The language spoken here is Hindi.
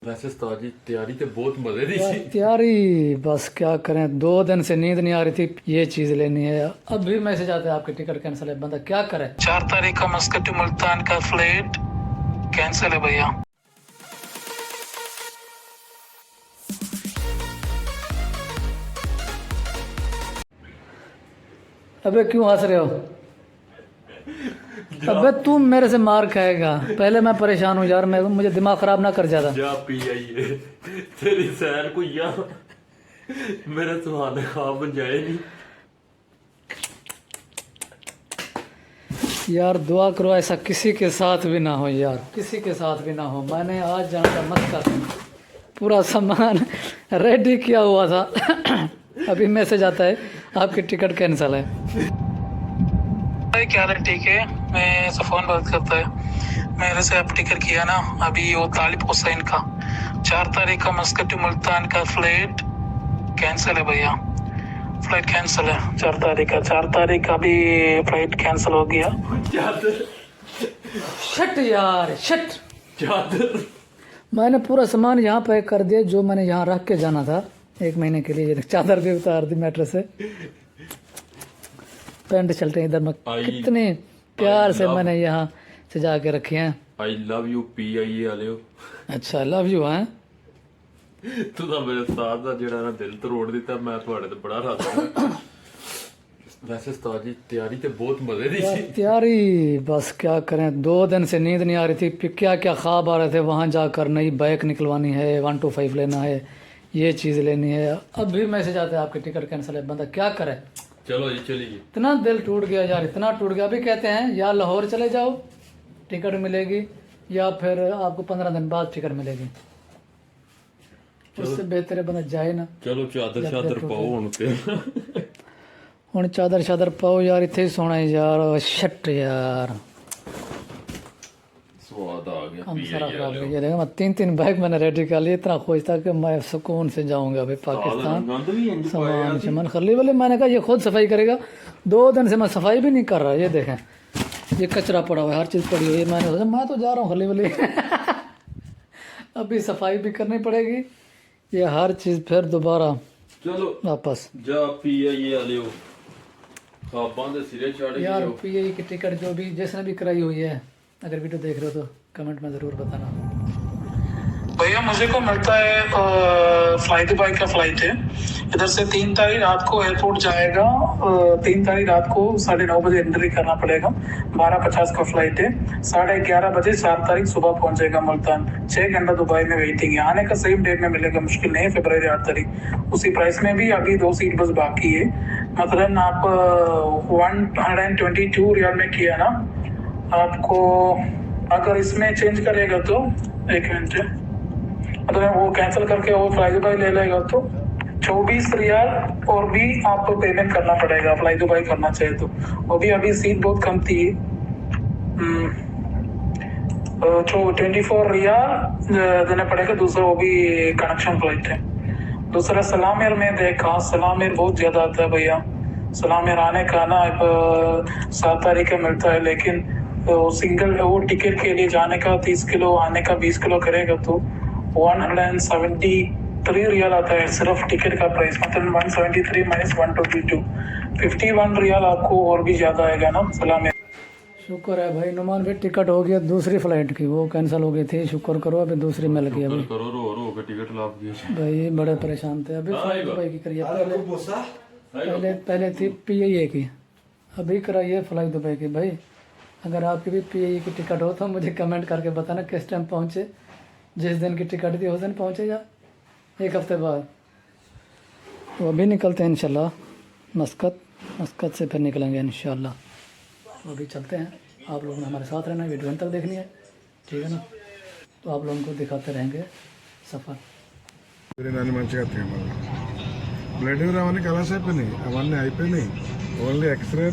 वैसे उस्ताद जी तैयारी तो बहुत मजे दी थी। तैयारी बस क्या करें, 2 दिन से नींद नहीं आ रही थी। ये चीज़ लेनी है, अब भी मैसेज आते हैं आपके टिकट कैंसिल है। बंदा क्या करे। 4 तारीख का मस्कट टू मुल्तान का फ्लाइट कैंसिल है भैया। अबे क्यों हंस रहे हो? अबे तुम मेरे से मार खाएगा। पहले मैं परेशान हूँ यार, मैं मुझे दिमाग खराब ना कर ज्यादा। जा पी आइए तेरी सैर को या मेरा सुहाना ख्वाब बन जाए नहीं। यार दुआ करो ऐसा किसी के साथ भी ना हो यार, किसी के साथ भी ना हो। मैंने आज जाना था मक्का, पूरा सामान रेडी किया हुआ था अभी मैसेज आता है आपकी टिकट कैंसिल है। क्या है, ठीक है, मैं सफान बात करता है। मेरे से आप टिकट किया ना अभी वो तालिब हुसैन का 4 तारीख का मस्कट टू मुल्तान का फ्लाइट कैंसिल है भैया। फ्लाइट कैंसिल है 4 तारीख का भी फ्लाइट कैंसिल हो गया। चादर शट यार शट। चादर मैंने पूरा सामान यहाँ पैक कर दिया जो मैंने यहाँ रख के जाना था 1 महीने के लिए। ये देख, चादर भी उतार दी मैटर से। पैंट चलते हैं इधर में, कितने प्यार से मैंने यहाँ सजा के रखे हैं। आई लव यू पी आइए वाले हो। अच्छा लव यू है। तू तो मेरे उस्ताद ਦਾ ਜਿਹੜਾ ਨਾ ਦਿਲ ਤੋੜ ਦਿੱਤਾ। मैं ਤੁਹਾਡੇ ਤੇ ਬੜਾ ਰਾਜ਼ੀ। वैसे उस्ताद जी तैयारी तो बहुत मजे दी थी। तैयारी बस क्या करें, 2 दिन से नींद नहीं आ रही थी। क्या क्या ख्वाब आ रहे थे। वहाँ जाकर नई बाइक निकलवानी है, 125 लेना है, ये चीज़ लेनी है। अब भी मैसेज आते हैं आपके टिकट कैंसिल है। बंदा क्या करे। चलो जी चलिए। इतना दिल टूट गया यार, इतना टूट गया। अभी कहते हैं या लाहौर चले जाओ टिकट मिलेगी, या फिर आपको 15 दिन बाद टिकट मिलेगी। उससे बेहतर है बंदा जाए ना। चलो चादर चादर पाओ हुन ते। ਹੁਣ ਚਾਦਰ ਚਾਦਰ ਪਾਓ यार, ਇੱਥੇ ਹੀ ਸੋਣਾ है यार। शट यार स्वाद आ गया हम पी सारा आइए खराब वाले कर हो। दिया। देखो मैं 3 बैग मैंने रेडी कर लिए। इतना खुश था कि मैं सुकून से जाऊंगा भाई पाकिस्तान। गंद भी इंज पाया सामान शमान खली वाले मैंने कहा ये खुद सफाई करेगा। 2 दिन से मैं सफाई भी नहीं कर रहा। ये देखें ये कचरा पड़ा हुआ है, हर चीज़ पड़ी हुई है। मैंने सोचा मैं तो जा रहा हूँ खली वाली अभी सफाई भी करनी पड़ेगी। ये हर चीज़ फिर दोबारा चलो वापस। जा पी आइए वाले हो। ख्वाबां दे सिरे चढ़ गए यार हो। पीआई की टिकट जो भी जिसने भी कराई हुई है, अगर वीडियो देख रहे हो तो कमेंट में ज़रूर बताना। भैया मुझे को मिलता है फ्लाइट दुबई का फ्लाइट है। इधर से 3 तारीख रात को एयरपोर्ट जाएगा। 3 तारीख रात को 9:30 बजे एंट्री करना पड़ेगा। 12:50 का फ्लाइट है। 11:30 बजे 4 तारीख सुबह पहुंचेगा मुल्तान। 6 घंटा दुबई में वेटिंग है। आने का सेम डेट में मिलेगा, मुश्किल नहीं है। फरवरी 8 तारीख उसी प्राइस में भी अभी 2 सीट बस बाकी है। मतलब आप 122 रियाल में किया ना, आपको अगर इसमें चेंज करेगा तो 1 मिनट, मतलब वो कैंसिल करके वो फ्लाई दुबई ले लेगा तो 24 रियाल और भी आपको पेमेंट करना पड़ेगा। फ्लाई दुबई करना चाहिए तो वो भी अभी सीट बहुत कम थी। 24 रियाल देना पड़ेगा। दूसरा वो भी कनेक्शन फ्लाइट है। दूसरा सलामेर में देखा, सलामेर बहुत ज्यादा आता है भैया। सलामेर आने का ना 7 तारीख का मिलता है, लेकिन तो सिंगल वो टिकट के लिए जाने का 30 किलो, आने का 20 किलो करेगा तो 173 रियाल आता है सिर्फ टिकट का प्राइस। मतलब 173 माइनस 122 51 रियाल आपको और भी ज्यादा आएगा ना सलामेर। शुक्र है भाई नुमान भाई, टिकट हो गया दूसरी फ्लाइट की, वो कैंसिल हो गई थी। शुक्र करो अभी दूसरी मिल गई। अभी करो रो रो के टिकट लाभ दिए भाई बड़े परेशान थे। अभी फ्लाइट दुबई की करिए। पहले थी पीआईए की, अभी कराइए फ्लाइट दुबई की। भाई अगर आपकी भी पीआईए की टिकट हो तो मुझे कमेंट करके बताना किस टाइम पहुँचे। जिस दिन की टिकट थी उस दिन पहुँचे या 1 हफ्ते बाद। तो अभी निकलते हैं इंशाल्लाह मस्कत से फिर निकलेंगे इंशाल्लाह। तो अभी चलते हैं। आप लोगों ने हमारे साथ रहना है, वीडियो अंत तक देखनी है, ठीक है ना। तो आप लोगों को दिखाते रहेंगे सफ़र। దాన్ని మంచిగా తీయమని బ్లడ్ రావడానికి అలా అయిపోయినాయి, అవన్నీ అయిపోయినాయి. Only x ray